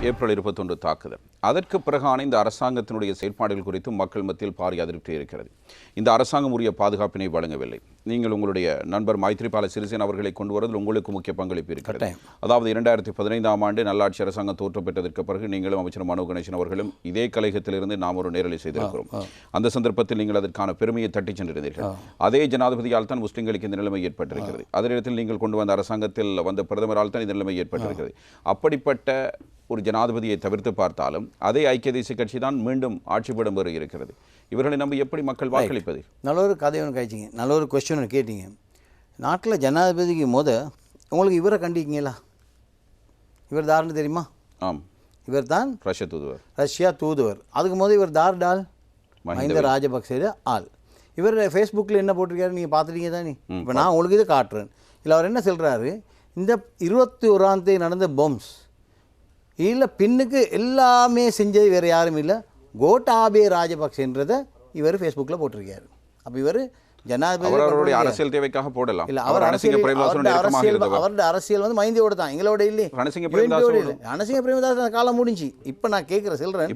April 21 தாக்குதல். அதற்கு பிறகான இந்த அரசாங்கத்தினுடைய செயல்பாடுகள் குறித்து மக்கள் மத்தியில் பாரிய அதிருப்தி இருக்கிறது. இந்த அரசாங்கம் உரிய பாதுகாப்பினை வழங்கவில்லை. நீங்கள் உங்களுடைய நண்பர் மைத்ரிபால சிறிசேன அவர்களை கொண்டு வருவதில் உங்களுக்கு முக்கிய பங்களிப்பு இருக்கிறது. அதாவது 2015ஆம் ஆண்டு நல்லாட்சி அரசாங்கம் தோற்றப்பட்டதற்கு பிறகு நீங்களும் அமைச்சர் மனோ கணேசன் அவர்களும் இதே கழகத்திலிருந்து நாம் ஒரு நேரலை செய்திருக்கிறோம். அந்த சந்தர்ப்பத்தில் நீங்கள் அதற்கான பெருமையை தட்டி சென்றிருந்தீர்கள். அதே ஜனாதிபதியால் தான் முஸ்லிம்களுக்கு இந்த நிலைமை ஏற்பட்டிருக்கிறது. அதே நேரத்தில் நீங்கள் கொண்டு வந்த அரசாங்கத்தில் வந்த பிரதமரால் தான் இந்த நிலைமை ஏற்பட்டிருக்கிறது. அப்படிப்பட்ட ஒரு ஜனாதிபதியை தவிர்த்து பார்த்தாலும் அதே ஐக்கிய தேசிய கட்சி தான் மீண்டும் ஆட்சிப்படம் பெற இருக்கிறது. இவர்களை நம்பி எப்படி மக்கள் வாக்களிப்பது? நல்ல ஒரு கதை ஒன்று காய்ச்சிங்க, நல்ல ஒரு கொஸ்டின் ஒன்று கேட்டீங்க. நாட்டில் ஜனாதிபதிக்கு உங்களுக்கு இவரை கண்டிக்கிங்களா? இவர் தாருன்னு தெரியுமா? ஆம், இவர் தான் ரஷ்யா தூதுவர். அதுக்கு இவர் தார்டால் மஹிந்த ராஜபக்சேட ஆள். இவர் ஃபேஸ்புக்கில் என்ன போட்டிருக்காரு நீங்கள் பார்த்துட்டீங்க தானே. இப்போ நான் உங்களுக்கு இதை காட்டுறேன். இல்லை அவர் என்ன சொல்கிறாரு, இந்த 21ஆம் தேதி நடந்த பாம்ஸ் இல்லை பின்னுக்கு எல்லாமே செஞ்சது வேறு யாரும் இல்லை, கோட்டாபே ராஜபக்சேன்றதை இவர் ஃபேஸ்புக்கில் போட்டிருக்காரு. அப்போ இவர் ஜனாதிபதி அரசியல் தேவைக்காக போடலாம். இல்லை, அவர் அவருடைய அரசியல் மஹிந்தோட தான், எங்களோட இல்லை. ரணசிங்க பிரேமதாஸ் காலம் முடிஞ்சு. இப்போ நான் கேட்குற சொல்கிறேன்,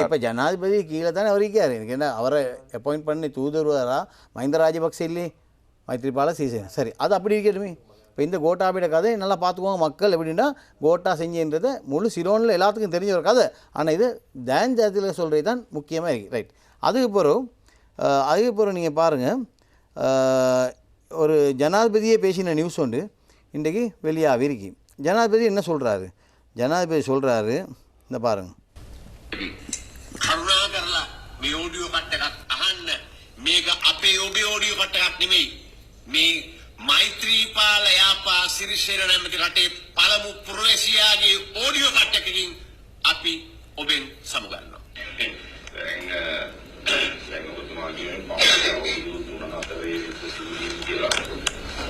இப்போ ஜனாதிபதி கீழே தானே அவர் இருக்காரு. எனக்கு என்ன அவரை அப்பாயிண்ட் பண்ணி தூதுவரா மஹிந்த ராஜபக்சே இல்லையே, மைத்ரிபால சிறிசேன. சரி, அது அப்படி இருக்கட்டுமே. இப்போ இந்த கோட்டாபேட கதை நல்லா பார்த்துக்குவாங்க மக்கள். எப்படின்னா கோட்டா செஞ்சன்றதை முழு சிலோனில் எல்லாத்துக்கும் தெரிஞ்ச ஒரு கதை. ஆனால் இது டான் ஜாதியில் சொல்கிறது தான் முக்கியமாக இருக்குது. ரைட். அதுக்கப்புறம் நீங்கள் பாருங்கள், ஒரு ஜனாதிபதியே பேசின நியூஸ் ஒன்று இன்றைக்கு வெளியாகி இருக்கு. ஜனாதிபதி என்ன சொல்கிறாரு? ஜனாதிபதி சொல்கிறாரு, இந்த பாருங்கள். මෛත්‍රීපාල යාපා සිරිසේන නැමැති රටේ පළමු පුරවැසියාගේ ඔඩියෝ කට්ටකින් අපි ඔබෙන් සමුගන්නවා. දැන් ඔබතුමාගේ පාවුලිය තුන හතරේ කියලා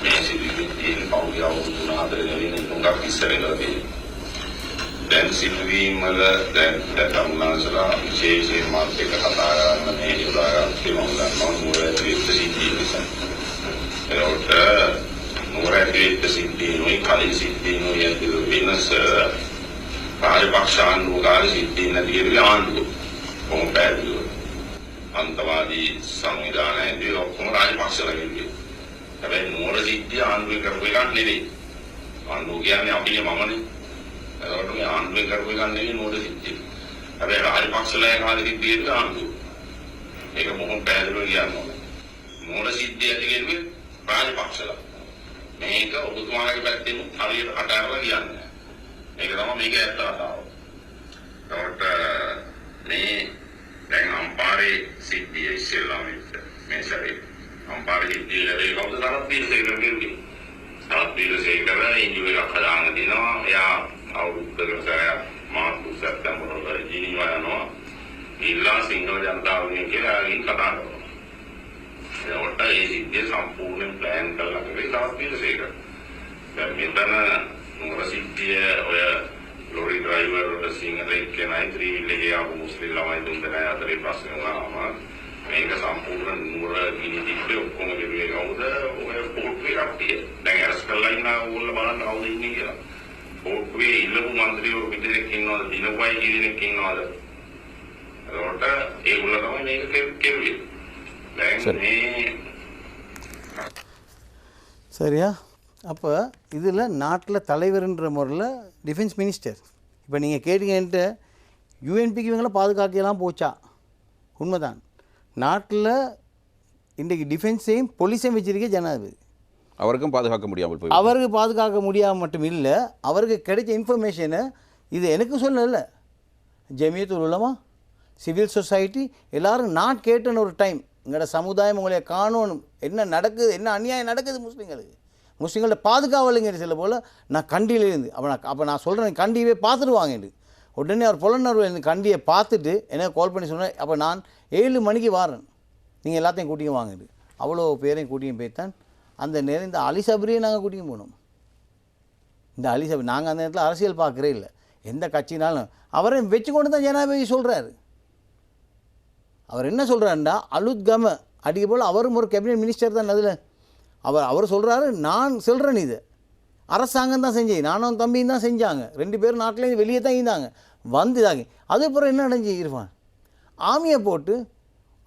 මේ සිදුවීම් පාවුලිය තුන හතරේ නෙවෙයි තුනක් ඉස්සර වෙලා තියෙනවා. දැන් සිදුවීම් වල දැන් තමුන්ලාසලා විශේෂයෙන් මාත් එක්ක කතා කරන්න මේ උදාහරණයක් මම ගන්නවා මොරේ සිද්ධිය නිසා. ඒකට මොරේ සිද්ධියනොයි කලින් සිද්ධියනොයි යන වෙනස රාජපක්ෂ ආණ්ඩුවකාර සිද්ධිය නැතිව ආණ්ඩුව කොහොම පැහැදිලිව අන්තවාදී සංවිධානයේදී ඔක්කොම රාජපක්ෂලා ඉන්නේ. හැබැයි මොර සිද්ධිය ආණ්ඩුවේ කරපු එකක් නෙවෙයි. ආණ්ඩුව කියන්නේ අපිනේ මමනේ. ඒකට මේ ආණ්ඩුවේ කරපු එකක් නෙවෙයි මොර සිද්ධිය. හැබැයි රාජපක්ෂලා කාලේ සිද්ධියද ආණ්ඩුව. ඒක මොකක් පැහැදිලිව කියනවා. මොර සිද්ධිය ඇති කියන්නේ රාජපක්ෂලා. මේක ඔබතුමාගේ පැත්තෙන් හරියට කටහරලා කියන්නේ. මේක තමයි මේක ඇත්ත කතාව. ඒකට මේ දැන් අම්පාරේ සිද්ධිය ඉස්සෙල්ලාම මේ සැරේ අම්පාරේ සිද්ධිය ලැබේ කවුද තරත් පිළිසෙකට ගෙව්වේ. තරත් පිළිසෙකට ඉන්ජුරි එකක් හදාගෙන දිනවා. එයා අවුරුද්දකට සැරයක් මාර්තු සැප්තැම්බර් වල ජීනීවා යනවා. ඊළා සිංහල ජනතාවගෙන් කියලා ආගින් කතා කරනවා. ඒකට ඒ සිද්ධිය සම්පූර්ණයෙන් ප්ලෑන් කරලා කරේ තරත් පිළිසෙකට. දැන් මෙතන මොකද සිද්ධිය ඔය ලොරි ඩ්‍රයිවර් වල සිංහල එක්කෙනයි ත්‍රිවිල්ලේ ආපු මුස්ලිම් ළමයි තුන්දෙනා අතරේ ප්‍රශ්න වුණාම මේක සම්පූර්ණ නුවර ගිනි තිබ්බේ ඔක්කොම ගෙරුවේ කවුද? ඔය පොට්ටුවේ කට්ටිය. දැන් ඇරස් කරලා ඉන්න ඕගොල්ලෝ බලන්න කවුද ඉන්නේ කියලා. පොට්ටුවේ ඉල්ලපු മന്ത്രിවරු පිටරෙක් ඉන්නවද? දිනපයි කිරිනෙක් ඉන්නවද? ඒකට ඒගොල්ලෝ තමයි මේක කෙරුවේ. දැන් මේ சரியா? அப்போ இதில் நாட்டில் தலைவர்ன்ற முறையில் டிஃபென்ஸ் மினிஸ்டர். இப்போ நீங்கள் கேட்டீங்கன்ட்டு யூஎன்பிக்கு இவங்களை பாதுகாக்கலாம் போச்சா? உண்மைதான். நாட்டில் இன்றைக்கு டிஃபென்ஸையும் போலீஸையும் வச்சிருக்க ஜனாதிபதி. அவருக்கும் பாதுகாக்க முடியாமல் போய் அவருக்கு பாதுகாக்க முடியாமல் மட்டும் இல்லை, அவருக்கு கிடைச்ச இன்ஃபர்மேஷனை இது எனக்கு சொல்லலை, ஜமியத்துல் உலமா, சிவில் சொசைட்டி எல்லோரும் நான் கேட்டேன்னு ஒரு டைம் எங்களோட சமுதாயம் உங்களை காணணும், என்ன நடக்குது, என்ன அநியாயம் நடக்குது முஸ்லீம்களோட பாதுகாவலைங்கிற சில போல் நான் கண்டியிலேருந்து அப்போ நான் சொல்கிறேன் கண்டியவே பார்த்துட்டு வாங்கிட்டு உடனே அவர் புலனர்வு இந்த கண்டியை பார்த்துட்டு எனக்கு கால் பண்ணி சொன்னேன். அப்போ நான் 7 மணிக்கு வாரேன், நீங்கள் எல்லாத்தையும் கூட்டியும் வாங்கிட்டு அவ்வளோ பேரையும் கூட்டியும் போய்த்தான் அந்த நேரம் இந்த அலிசபரியை நாங்கள் கூட்டியும் போனோம். இந்த அலிசபரி நாங்கள் அந்த நேரத்தில் அரசியல் பார்க்குறே இல்லை, எந்த கட்சினாலும் அவரை வச்சு கொண்டு தான் ஜனாதிபதி சொல்கிறாரு. அவர் என்ன சொல்கிறாருண்டா அலுத் கம அடிக்க போல் அவரும் ஒரு கேபினட் மினிஸ்டர் தான். அதில் அவர் சொல்கிறாரு நான் சொல்கிறேன் இது அரசாங்கம் தான் செஞ்சு, நானும் தம்பியும் தான் செஞ்சாங்க. 2 பேரும் நாட்டிலேருந்து வெளியே தான் இருந்தாங்க. வந்து இதாகி அதுக்கப்புறம் என்ன நடந்துச்சு இருப்பான், ஆமியை போட்டு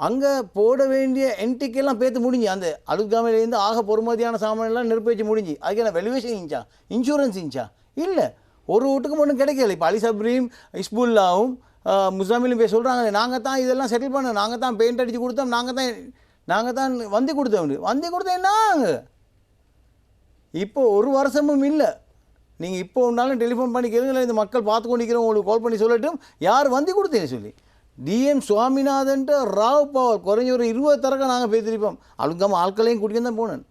அங்கே போட வேண்டிய என்டிக்கெல்லாம் பேத்து முடிஞ்சு. அந்த அழுகாமையிலேருந்து ஆக பொறுமதியான சாமானெல்லாம் நெருப்பு வச்சு முடிஞ்சு. அதுக்கு என்ன வெலுவேஷன் இருந்துச்சா, இன்சூரன்ஸ் இருந்துச்சா? இல்லை. ஒரு வீட்டுக்கு மட்டும் கிடைக்கல. இப்போ அலி சப்ரீம், இஸ்புல்லாவும் முசாமிலும் போய் சொல்கிறாங்க, நாங்கள் தான் இதெல்லாம் செட்டில் பண்ணோம், நாங்கள் தான் பெயிண்ட் அடித்து கொடுத்தோம், நாங்கள் தான் வந்து கொடுத்தோம். வந்து கொடுத்தோம் என்னாங்க? இப்போ ஒரு வருஷமும் இல்லை. நீங்கள் இப்போ ஒன்றாலும் டெலிஃபோன் பண்ணி கேளுங்களேன், இந்த மக்கள் பார்த்து கொண்டிருக்கிறோம், உங்களுக்கு கால் பண்ணி சொல்லட்டும் யார் வந்து கொடுத்தேன்னு சொல்லி. டிஎம் சுவாமிநாதன்ட்டு ராவ் பவர் குறைஞ்ச ஒரு 20 தரக்க நாங்கள் பேத்திருப்போம். அழுங்காமல் ஆட்களையும் கூட்டிட்டு தான் போனேன்.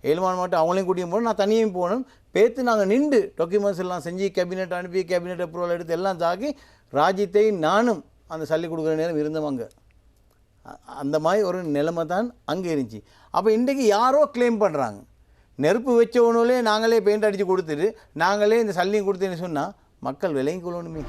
ஏழுமான மாட்டோம் அவங்களையும் கூட்டியும் போனோம், நான் தனியும் போனோம். பேத்து நாங்கள் நின்று டாக்குமெண்ட்ஸ் எல்லாம் செஞ்சு கேபினெட் அனுப்பி கேபினெட் அப்ரூவல் எடுத்து எல்லாம் தாக்கி ராஜ்யத்தை நானும் அந்த சல்லி கொடுக்குற நேரம் இருந்தவங்க. அந்த மாதிரி ஒரு நிலைமை தான் அங்கே இருந்துச்சு. அப்போ இன்றைக்கு யாரோ கிளைம் பண்ணுறாங்க, நெருப்பு வச்சவனோலே நாங்களே பெயிண்ட் அடித்து கொடுத்துட்டு நாங்களே இந்த சல்லியும் கொடுத்தேன்னு சொன்னால் மக்கள் விலையும் கொள்ளணுமே.